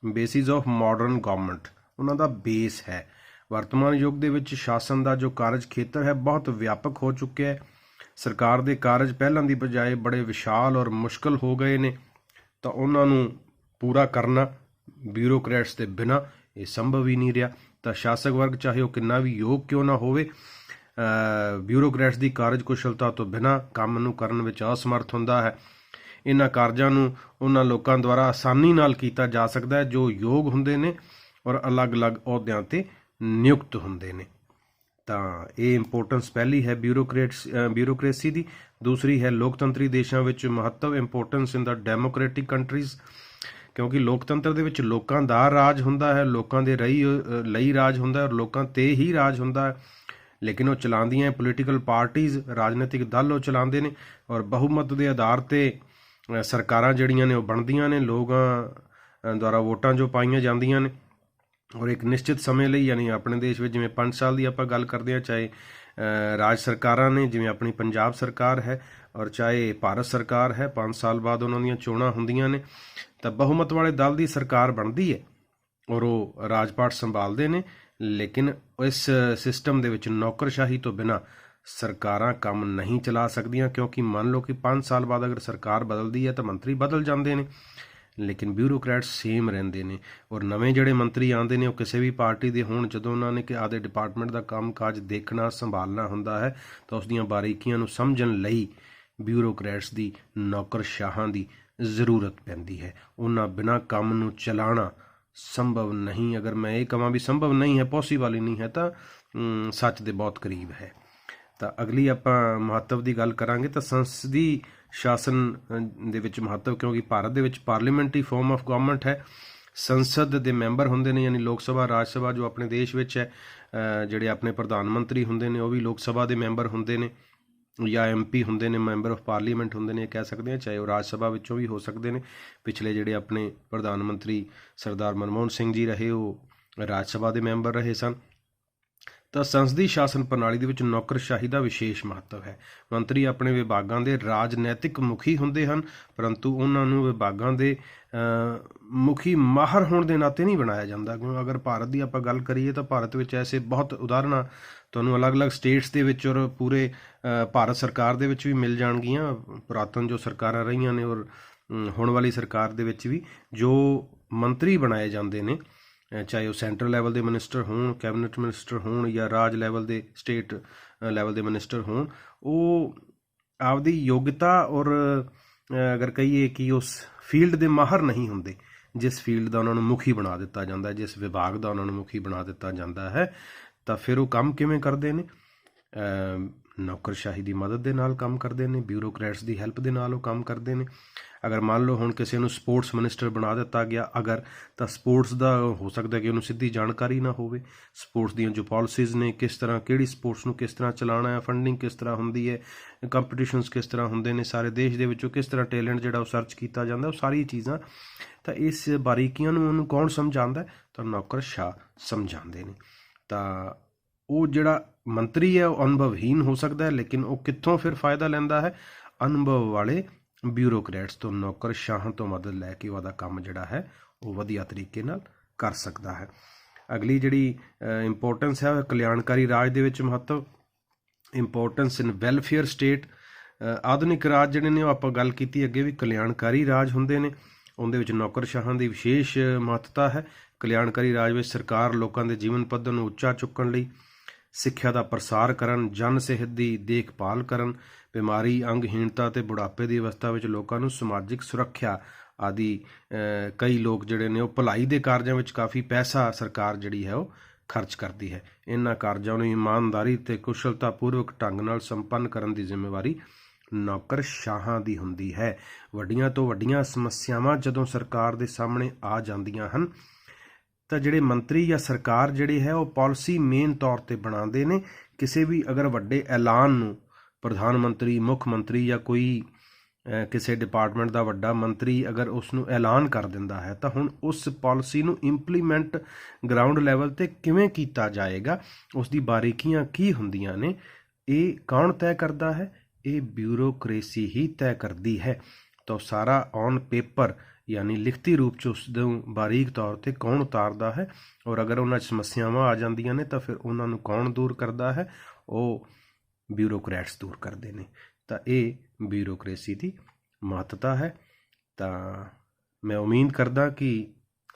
[SPEAKER 1] ਬੇਸਿਸ ਆਫ ਮਾਡਰਨ ਗਵਰਨਮੈਂਟ, ਉਹਨਾਂ ਦਾ ਬੇਸ ਹੈ। ਵਰਤਮਾਨ ਯੁੱਗ ਦੇ ਵਿੱਚ ਸ਼ਾਸਨ ਦਾ ਜੋ ਕਾਰਜ ਖੇਤਰ ਹੈ ਬਹੁਤ ਵਿਆਪਕ ਹੋ ਚੁੱਕਿਆ ਹੈ। ਸਰਕਾਰ ਦੇ ਕਾਰਜ ਪਹਿਲਾਂ ਦੀ ਬਜਾਏ ਬੜੇ ਵਿਸ਼ਾਲ ਔਰ ਮੁਸ਼ਕਲ ਹੋ ਗਏ ਨੇ, ਤਾਂ ਉਹਨਾਂ ਨੂੰ ਪੂਰਾ ਕਰਨਾ ਬਿਊਰੋਕਰੈਟਸ ਦੇ ਬਿਨਾਂ ਇਹ ਸੰਭਵ ਹੀ ਨਹੀਂ ਰਿਹਾ। ਤਾਂ ਸ਼ਾਸਕ ਵਰਗ ਚਾਹੇ ਉਹ ਕਿੰਨਾ ਵੀ ਯੋਗ ਕਿਉਂ ਨਾ ਹੋਵੇ, ਬਿਊਰੋਕਰੈਟਸ ਦੀ ਕਾਰਜਕੁਸ਼ਲਤਾ ਤੋਂ ਬਿਨਾਂ ਕੰਮ ਨੂੰ ਕਰਨ ਵਿੱਚ ਅਸਮਰਥ ਹੁੰਦਾ ਹੈ। ਇਹਨਾਂ ਕਾਰਜਾਂ ਨੂੰ ਉਹਨਾਂ ਲੋਕਾਂ ਦੁਆਰਾ ਆਸਾਨੀ ਨਾਲ ਕੀਤਾ ਜਾ ਸਕਦਾ ਹੈ ਜੋ ਯੋਗ ਹੁੰਦੇ ਨੇ ਔਰ ਅਲੱਗ-ਅਲੱਗ ਅਹੁਦਿਆਂ 'ਤੇ ਨਿਯੁਕਤ ਹੁੰਦੇ ਨੇ। ਤਾਂ ਇਹ ਇੰਪੋਰਟੈਂਸ ਪਹਿਲੀ ਹੈ ਬਿਊਰੋਕਰੇਸੀ ਦੀ। ਦੂਸਰੀ ਹੈ ਲੋਕਤੰਤਰੀ ਦੇਸ਼ਾਂ ਵਿੱਚ ਮਹੱਤਵ, ਇੰਪੋਰਟੈਂਸ ਇਨ ਦਾ ਡੈਮੋਕ੍ਰੈਟਿਕ ਕੰਟਰੀਜ਼, ਕਿਉਂਕਿ ਲੋਕਤੰਤਰ ਦੇ ਵਿੱਚ ਲੋਕਾਂ ਦਾ ਰਾਜ ਹੁੰਦਾ ਹੈ, ਲੋਕਾਂ ਦੇ ਲਈ ਰਾਜ ਹੁੰਦਾ ਹੈ ਔਰ ਲੋਕਾਂ 'ਤੇ ਹੀ ਰਾਜ ਹੁੰਦਾ ਹੈ। ਲੇਕਿਨ ਉਹ ਚਲਾਉਂਦੀਆਂ ਪੋਲੀਟੀਕਲ ਪਾਰਟੀਜ਼, ਰਾਜਨੀਤਿਕ ਦਲ ਉਹ ਚਲਾਉਂਦੇ ਨੇ, ਔਰ ਬਹੁਮਤ ਦੇ ਆਧਾਰ 'ਤੇ ਸਰਕਾਰਾਂ ਜਿਹੜੀਆਂ ਨੇ ਉਹ ਬਣਦੀਆਂ ਨੇ, ਲੋਕਾਂ ਦੁਆਰਾ ਵੋਟਾਂ ਜੋ ਪਾਈਆਂ ਜਾਂਦੀਆਂ ਨੇ, ਔਰ ਇੱਕ ਨਿਸ਼ਚਿਤ ਸਮੇਂ ਲਈ, ਯਾਨੀ ਆਪਣੇ ਦੇਸ਼ ਵਿੱਚ ਜਿਵੇਂ 5 ਸਾਲ ਦੀ ਆਪਾਂ ਗੱਲ ਕਰਦੇ ਹਾਂ, ਚਾਹੇ ਰਾਜ ਸਰਕਾਰਾਂ ਨੇ ਜਿਵੇਂ ਆਪਣੀ ਪੰਜਾਬ ਸਰਕਾਰ ਹੈ, ਔਰ ਚਾਹੇ ਭਾਰਤ ਸਰਕਾਰ ਹੈ, 5 ਸਾਲ ਬਾਅਦ ਉਹਨਾਂ ਦੀਆਂ ਚੋਣਾਂ ਹੁੰਦੀਆਂ ਨੇ। ਤਾਂ ਬਹੁਮਤ ਵਾਲੇ ਦਲ ਦੀ ਸਰਕਾਰ ਬਣਦੀ ਹੈ ਔਰ ਉਹ ਰਾਜਪਾਟ ਸੰਭਾਲਦੇ ਨੇ। ਲੇਕਿਨ ਇਸ ਸਿਸਟਮ ਦੇ ਵਿੱਚ ਨੌਕਰਸ਼ਾਹੀ ਤੋਂ ਬਿਨਾਂ ਸਰਕਾਰਾਂ ਕੰਮ ਨਹੀਂ ਚਲਾ ਸਕਦੀਆਂ, ਕਿਉਂਕਿ ਮੰਨ ਲਓ ਕਿ 5 ਸਾਲ ਬਾਅਦ ਅਗਰ ਸਰਕਾਰ ਬਦਲਦੀ ਹੈ ਤਾਂ ਮੰਤਰੀ ਬਦਲ ਜਾਂਦੇ ਨੇ, ਲੇਕਿਨ ਬਿਊਰੋਕਰੈਟਸ ਸੇਮ ਰਹਿੰਦੇ ਨੇ। ਔਰ ਨਵੇਂ ਜਿਹੜੇ ਮੰਤਰੀ ਆਉਂਦੇ ਨੇ ਉਹ ਕਿਸੇ ਵੀ ਪਾਰਟੀ ਦੇ ਹੋਣ, ਜਦੋਂ ਉਹਨਾਂ ਨੇ ਕਿ ਆਪਦੇ ਡਿਪਾਰਟਮੈਂਟ ਦਾ ਕੰਮ ਕਾਜ ਦੇਖਣਾ, ਸੰਭਾਲਣਾ ਹੁੰਦਾ ਹੈ, ਤਾਂ ਉਸ ਦੀਆਂ ਬਾਰੀਕੀਆਂ ਨੂੰ ਸਮਝਣ ਲਈ ਬਿਊਰੋਕਰੈਟਸ ਦੀ, ਨੌਕਰਸ਼ਾਹਾਂ ਦੀ ਜ਼ਰੂਰਤ ਪੈਂਦੀ ਹੈ। ਉਹਨਾਂ ਬਿਨਾਂ ਕੰਮ ਨੂੰ ਚਲਾਉਣਾ ਸੰਭਵ ਨਹੀਂ। ਅਗਰ ਮੈਂ ਇਹ ਕਹਾਂ ਵੀ ਸੰਭਵ ਨਹੀਂ ਹੈ, ਪੋਸੀਬਲ ਹੀ ਨਹੀਂ ਹੈ, ਤਾਂ ਸੱਚ ਦੇ ਬਹੁਤ ਕਰੀਬ ਹੈ। ਤਾਂ ਅਗਲੀ ਆਪਾਂ ਮਹੱਤਵ ਦੀ ਗੱਲ ਕਰਾਂਗੇ ਤਾਂ ਸੰਸਦੀ ਸ਼ਾਸਨ ਦੇ ਵਿੱਚ ਮਹੱਤਵ, ਕਿਉਂਕਿ ਭਾਰਤ ਦੇ ਵਿੱਚ ਪਾਰਲੀਮੈਂਟਰੀ ਫਾਰਮ ਆਫ ਗਵਰਨਮੈਂਟ ਹੈ। ਸੰਸਦ ਦੇ ਮੈਂਬਰ ਹੁੰਦੇ ਨੇ, ਯਾਨੀ ਲੋਕ ਸਭਾ, ਰਾਜ ਸਭਾ ਜੋ ਆਪਣੇ ਦੇਸ਼ ਵਿੱਚ ਹੈ। ਜਿਹੜੇ ਆਪਣੇ ਪ੍ਰਧਾਨ ਮੰਤਰੀ ਹੁੰਦੇ ਨੇ ਉਹ ਵੀ ਲੋਕ ਸਭਾ ਦੇ ਮੈਂਬਰ ਹੁੰਦੇ ਨੇ, ਜਾਂ MP ਹੁੰਦੇ ਨੇ, ਮੈਂਬਰ ਆਫ ਪਾਰਲੀਮੈਂਟ ਹੁੰਦੇ ਨੇ, ਕਹਿ ਸਕਦੇ ਹਾਂ, ਚਾਹੇ ਉਹ ਰਾਜ ਸਭਾ ਵਿੱਚੋਂ ਵੀ ਹੋ ਸਕਦੇ ਨੇ। ਪਿਛਲੇ ਜਿਹੜੇ ਆਪਣੇ ਪ੍ਰਧਾਨ ਮੰਤਰੀ ਸਰਦਾਰ ਮਨਮੋਹਨ ਸਿੰਘ ਜੀ ਰਹੇ, ਉਹ ਰਾਜ ਸਭਾ ਦੇ ਮੈਂਬਰ ਰਹੇ ਸਨ। ਤਾਂ ਸੰਸਦੀ ਸ਼ਾਸਨ ਪ੍ਰਣਾਲੀ ਦੇ ਵਿੱਚ ਨੌਕਰਸ਼ਾਹੀ ਦਾ ਵਿਸ਼ੇਸ਼ ਮਹੱਤਵ ਹੈ। ਮੰਤਰੀ ਆਪਣੇ ਵਿਭਾਗਾਂ ਦੇ ਰਾਜਨੈਤਿਕ ਮੁਖੀ ਹੁੰਦੇ ਹਨ, ਪਰੰਤੂ ਉਹਨਾਂ ਨੂੰ ਵਿਭਾਗਾਂ ਦੇ ਮੁਖੀ ਮਾਹਰ ਹੋਣ ਦੇ ਨਾਤੇ ਨਹੀਂ ਬਣਾਇਆ ਜਾਂਦਾ। ਕਿਉਂ ਅਗਰ ਭਾਰਤ ਦੀ ਆਪਾਂ ਗੱਲ ਕਰੀਏ ਤਾਂ ਭਾਰਤ ਵਿੱਚ ਐਸੇ ਬਹੁਤ ਉਦਾਹਰਨਾਂ ਤੁਹਾਨੂੰ ਅਲੱਗ-ਅਲੱਗ ਸਟੇਟਸ ਦੇ ਵਿੱਚ ਔਰ ਪੂਰੇ ਭਾਰਤ ਸਰਕਾਰ ਦੇ ਵਿੱਚ ਵੀ ਮਿਲ ਜਾਣਗੀਆਂ। ਪੁਰਾਤਨ ਜੋ ਸਰਕਾਰਾਂ ਰਹੀਆਂ ਨੇ ਔਰ ਹੁਣ ਵਾਲੀ ਸਰਕਾਰ ਦੇ ਵਿੱਚ ਵੀ ਜੋ ਮੰਤਰੀ ਬਣਾਏ ਜਾਂਦੇ ਨੇ, ਚਾਹੇ ਉਹ ਸੈਂਟਰਲ ਲੈਵਲ ਦੇ ਮਿਨਿਸਟਰ ਹੋਣ, ਕੈਬਨਿਟ ਮਿਨਿਸਟਰ ਹੋਣ, ਜਾਂ ਰਾਜ ਲੈਵਲ ਦੇ ਸਟੇਟ ਲੈਵਲ ਦੇ ਮਿਨਿਸਟਰ ਹੋਣ, ਉਹ ਆਪਦੀ ਯੋਗਤਾ ਔਰ ਅਗਰ ਕਹੀਏ ਕਿ ਉਸ ਫੀਲਡ ਦੇ ਮਾਹਰ ਨਹੀਂ ਹੁੰਦੇ ਜਿਸ ਫੀਲਡ ਦਾ ਉਹਨਾਂ ਨੂੰ ਮੁਖੀ ਬਣਾ ਦਿੱਤਾ ਜਾਂਦਾ ਹੈ, ਜਿਸ ਵਿਭਾਗ ਦਾ ਉਹਨਾਂ ਨੂੰ ਮੁਖੀ ਬਣਾ ਦਿੱਤਾ ਜਾਂਦਾ ਹੈ। ਤਾਂ ਫਿਰ ਉਹ ਕੰਮ ਕਿਵੇਂ ਕਰਦੇ ਨੇ? ਨੌਕਰਸ਼ਾਹੀ ਦੀ ਮਦਦ ਦੇ ਨਾਲ ਕੰਮ ਕਰਦੇ ਨੇ, ਬਿਊਰੋਕਰੈਟਸ ਦੀ ਹੈਲਪ ਦੇ ਨਾਲ ਉਹ ਕੰਮ ਕਰਦੇ ਨੇ। ਅਗਰ ਮੰਨ ਲਓ ਹੁਣ ਕਿਸੇ ਨੂੰ ਸਪੋਰਟਸ ਮਿਨਿਸਟਰ ਬਣਾ ਦਿੱਤਾ ਗਿਆ ਅਗਰ, ਤਾਂ ਸਪੋਰਟਸ ਦਾ ਹੋ ਸਕਦਾ ਕਿ ਉਹਨੂੰ ਸਿੱਧੀ ਜਾਣਕਾਰੀ ਨਾ ਹੋਵੇ। ਸਪੋਰਟਸ ਦੀਆਂ ਜੋ ਪਾਲਿਸੀਜ਼ ਨੇ, ਕਿਸ ਤਰ੍ਹਾਂ ਕਿਹੜੀ ਸਪੋਰਟਸ ਨੂੰ ਕਿਸ ਤਰ੍ਹਾਂ ਚਲਾਉਣਾ ਹੈ, ਫੰਡਿੰਗ ਕਿਸ ਤਰ੍ਹਾਂ ਹੁੰਦੀ ਹੈ, ਕੰਪੀਟੀਸ਼ਨਸ ਕਿਸ ਤਰ੍ਹਾਂ ਹੁੰਦੇ ਨੇ ਸਾਰੇ ਦੇਸ਼ ਦੇ ਵਿੱਚੋਂ, ਕਿਸ ਤਰ੍ਹਾਂ ਟੈਲੈਂਟ ਜਿਹੜਾ ਉਹ ਸਰਚ ਕੀਤਾ ਜਾਂਦਾ, ਉਹ ਸਾਰੀ ਚੀਜ਼ਾਂ। ਤਾਂ ਇਸ ਬਾਰੀਕੀਆਂ ਨੂੰ ਉਹਨੂੰ ਕੌਣ ਸਮਝਾਉਂਦਾ? ਤਾਂ ਨੌਕਰਸ਼ਾਹ ਸਮਝਾਉਂਦੇ ਨੇ। ਤਾਂ ਉਹ ਜਿਹੜਾ ਮੰਤਰੀ ਹੈ ਉਹ ਅਨੁਭਵਹੀਨ ਹੋ ਸਕਦਾ ਹੈ, ਲੇਕਿਨ ਉਹ ਕਿੱਥੋਂ ਫਿਰ ਫਾਇਦਾ ਲੈਂਦਾ ਹੈ? ਅਨੁਭਵ ਵਾਲੇ ਬਿਊਰੋਕਰੈਟਸ ਤੋਂ, ਨੌਕਰਸ਼ਾਹਾਂ ਤੋਂ ਮਦਦ ਲੈ ਕੇ ਉਹਦਾ ਕੰਮ ਜਿਹੜਾ ਹੈ ਉਹ ਵਧੀਆ ਤਰੀਕੇ ਨਾਲ ਕਰ ਸਕਦਾ ਹੈ। ਅਗਲੀ ਜਿਹੜੀ ਇੰਪੋਰਟੈਂਸ ਹੈ, ਕਲਿਆਣਕਾਰੀ ਰਾਜ ਦੇ ਵਿੱਚ ਮਹੱਤਵ, ਇੰਪੋਰਟੈਂਸ ਇਨ ਵੈਲਫੇਅਰ ਸਟੇਟ। ਆਧੁਨਿਕ ਰਾਜ ਜਿਹੜੇ ਨੇ ਉਹ ਆਪਾਂ ਗੱਲ ਕੀਤੀ ਅੱਗੇ ਵੀ ਕਲਿਆਣਕਾਰੀ ਰਾਜ ਹੁੰਦੇ ਨੇ, ਉਹਦੇ ਵਿੱਚ ਨੌਕਰਸ਼ਾਹਾਂ ਦੀ ਵਿਸ਼ੇਸ਼ ਮਹੱਤਤਾ ਹੈ। ਕਲਿਆਣਕਾਰੀ ਰਾਜ ਵਿੱਚ ਸਰਕਾਰ ਲੋਕਾਂ ਦੇ ਜੀਵਨ ਪੱਧਰ ਨੂੰ ਉੱਚਾ ਚੁੱਕਣ ਲਈ ਸਿੱਖਿਆ ਦਾ ਪ੍ਰਸਾਰ ਕਰਨ, ਜਨ ਸਿਹਤ ਦੀ ਦੇਖਭਾਲ ਕਰਨ, ਬਿਮਾਰੀ, ਅੰਗਹੀਣਤਾ ਅਤੇ ਬੁਢਾਪੇ ਦੀ ਅਵਸਥਾ ਵਿੱਚ ਲੋਕਾਂ ਨੂੰ ਸਮਾਜਿਕ ਸੁਰੱਖਿਆ ਆਦਿ ਕਈ ਲੋਕ ਜਿਹੜੇ ਨੇ ਉਹ ਭਲਾਈ ਦੇ ਕਾਰਜਾਂ ਵਿੱਚ ਕਾਫੀ ਪੈਸਾ ਸਰਕਾਰ ਜਿਹੜੀ ਹੈ ਉਹ ਖਰਚ ਕਰਦੀ ਹੈ। ਇਹਨਾਂ ਕਾਰਜਾਂ ਨੂੰ ਇਮਾਨਦਾਰੀ ਅਤੇ ਕੁਸ਼ਲਤਾਪੂਰਵਕ ਢੰਗ ਨਾਲ ਸੰਪੰਨ ਕਰਨ ਦੀ ਜ਼ਿੰਮੇਵਾਰੀ ਨੌਕਰਸ਼ਾਹਾਂ ਦੀ ਹੁੰਦੀ ਹੈ। ਵੱਡੀਆਂ ਤੋਂ ਵੱਡੀਆਂ ਸਮੱਸਿਆਵਾਂ ਜਦੋਂ ਸਰਕਾਰ ਦੇ ਸਾਹਮਣੇ ਆ ਜਾਂਦੀਆਂ ਹਨ ਤਾਂ ਜਿਹੜੇ ਮੰਤਰੀ ਜਾਂ ਸਰਕਾਰ ਜਿਹੜੇ ਹੈ ਉਹ ਪਾਲਿਸੀ ਮੇਨ ਤੌਰ 'ਤੇ ਬਣਾਉਂਦੇ ਨੇ। ਕਿਸੇ ਵੀ ਅਗਰ ਵੱਡੇ ਐਲਾਨ ਨੂੰ ਪ੍ਰਧਾਨ ਮੰਤਰੀ, ਮੁੱਖ ਮੰਤਰੀ ਜਾਂ ਕੋਈ ਕਿਸੇ ਡਿਪਾਰਟਮੈਂਟ ਦਾ ਵੱਡਾ ਮੰਤਰੀ ਅਗਰ ਉਸ ਨੂੰ ਐਲਾਨ ਕਰ ਦਿੰਦਾ ਹੈ ਤਾਂ ਹੁਣ ਉਸ ਪਾਲਿਸੀ ਨੂੰ ਇੰਪਲੀਮੈਂਟ ਗਰਾਊਂਡ ਲੈਵਲ 'ਤੇ ਕਿਵੇਂ ਕੀਤਾ ਜਾਏਗਾ, ਉਸ ਦੀ ਬਾਰੀਕੀਆਂ ਕੀ ਹੁੰਦੀਆਂ ਨੇ, ਇਹ ਕੌਣ ਤੈਅ ਕਰਦਾ ਹੈ? ਇਹ ਬਿਊਰੋਕਰੇਸੀ ਹੀ ਤੈਅ ਕਰਦੀ ਹੈ। ਤਾਂ ਸਾਰਾ ਔਨ ਪੇਪਰ ਯਾਨੀ ਲਿਖਤੀ ਰੂਪ 'ਚ ਉਸ ਨੂੰ ਬਾਰੀਕ ਤੌਰ 'ਤੇ ਕੌਣ ਉਤਾਰਦਾ ਹੈ, ਔਰ ਅਗਰ ਉਹਨਾਂ 'ਚ ਸਮੱਸਿਆਵਾਂ ਆ ਜਾਂਦੀਆਂ ਨੇ ਤਾਂ ਫਿਰ ਉਹਨਾਂ ਨੂੰ ਕੌਣ ਦੂਰ ਕਰਦਾ ਹੈ? ਉਹ ਬਿਊਰੋਕਰੈਟਸ ਦੂਰ ਕਰਦੇ ਨੇ। ਤਾਂ ਇਹ ਬਿਊਰੋਕਰੇਸੀ ਦੀ ਮਹੱਤਤਾ ਹੈ। ਤਾਂ ਮੈਂ ਉਮੀਦ ਕਰਦਾ ਕਿ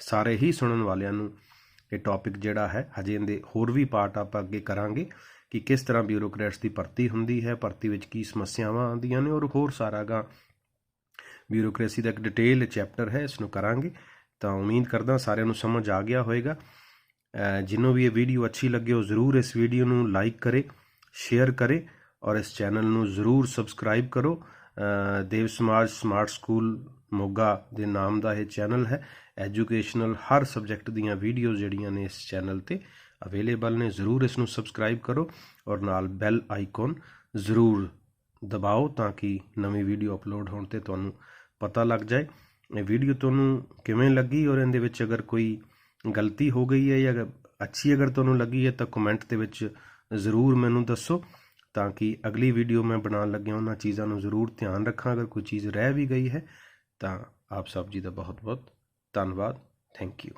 [SPEAKER 1] ਸਾਰੇ ਹੀ ਸੁਣਨ ਵਾਲਿਆਂ ਨੂੰ ਇਹ ਟੌਪਿਕ ਜਿਹੜਾ ਹੈ, ਹਜੇ ਇਹਦੇ ਹੋਰ ਵੀ ਪਾਰਟ ਆਪਾਂ ਅੱਗੇ ਕਰਾਂਗੇ ਕਿ ਕਿਸ ਤਰ੍ਹਾਂ ਬਿਊਰੋਕਰੈਟਸ ਦੀ ਭਰਤੀ ਹੁੰਦੀ ਹੈ, ਭਰਤੀ ਵਿੱਚ ਕੀ ਸਮੱਸਿਆਵਾਂ ਆਉਂਦੀਆਂ ਨੇ, ਔਰ ਹੋਰ ਸਾਰਾ ਗਾ ਬਿਊਰੋਕਰੇਸੀ ਦਾ ਇੱਕ ਡਿਟੇਲ ਚੈਪਟਰ ਹੈ, ਇਸ ਨੂੰ ਕਰਾਂਗੇ। ਤਾਂ ਉਮੀਦ ਕਰਦਾ ਸਾਰਿਆਂ ਨੂੰ ਸਮਝ ਆ ਗਿਆ ਹੋਏਗਾ। ਜਿਹਨੂੰ ਵੀ ਇਹ ਵੀਡੀਓ ਅੱਛੀ ਲੱਗੇ ਉਹ ਜ਼ਰੂਰ ਇਸ ਵੀਡੀਓ ਨੂੰ ਲਾਈਕ ਕਰੇ, ਸ਼ੇਅਰ ਕਰੇ ਔਰ ਇਸ ਚੈਨਲ ਨੂੰ ਜ਼ਰੂਰ ਸਬਸਕ੍ਰਾਈਬ ਕਰੋ। ਦੇਵ ਸਮਾਜ ਸਮਾਰਟ ਸਕੂਲ ਮੋਗਾ ਦੇ ਨਾਮ ਦਾ ਇਹ ਚੈਨਲ ਹੈ। ਐਜੂਕੇਸ਼ਨਲ ਹਰ ਸਬਜੈਕਟ ਦੀਆਂ ਵੀਡੀਓਜ਼ ਜਿਹੜੀਆਂ ਨੇ ਇਸ ਚੈਨਲ 'ਤੇ ਅਵੇਲੇਬਲ ਨੇ। ਜ਼ਰੂਰ ਇਸ ਨੂੰ ਸਬਸਕ੍ਰਾਈਬ ਕਰੋ ਔਰ ਨਾਲ ਬੈਲ ਆਈਕਨ ਜ਼ਰੂਰ ਦਬਾਓ ਤਾਂ ਕਿ ਨਵੀਂ ਵੀਡੀਓ ਅਪਲੋਡ ਹੋਣ 'ਤੇ ਤੁਹਾਨੂੰ ਪਤਾ ਲੱਗ ਜਾਏ। ਇਹ ਵੀਡੀਓ ਤੁਹਾਨੂੰ ਕਿਵੇਂ ਲੱਗੀ ਔਰ ਇਹਦੇ ਵਿੱਚ ਅਗਰ ਕੋਈ ਗਲਤੀ ਹੋ ਗਈ ਹੈ ਜਾਂ ਅੱਛੀ ਅਗਰ ਤੁਹਾਨੂੰ ਲੱਗੀ ਹੈ ਤਾਂ ਕਮੈਂਟ ਦੇ ਵਿੱਚ ਜ਼ਰੂਰ ਮੈਨੂੰ ਦੱਸੋ ਤਾਂ ਕਿ ਅਗਲੀ ਵੀਡੀਓ ਮੈਂ ਬਣਾਉਣ ਲੱਗਿਆ ਉਹਨਾਂ ਚੀਜ਼ਾਂ ਨੂੰ ਜ਼ਰੂਰ ਧਿਆਨ ਰੱਖਾਂ। ਅਗਰ ਕੋਈ ਚੀਜ਼ ਰਹਿ ਵੀ ਗਈ ਹੈ ਤਾਂ ਆਪ ਸਭ ਜੀ ਦਾ ਬਹੁਤ ਬਹੁਤ ਧੰਨਵਾਦ। Thank you.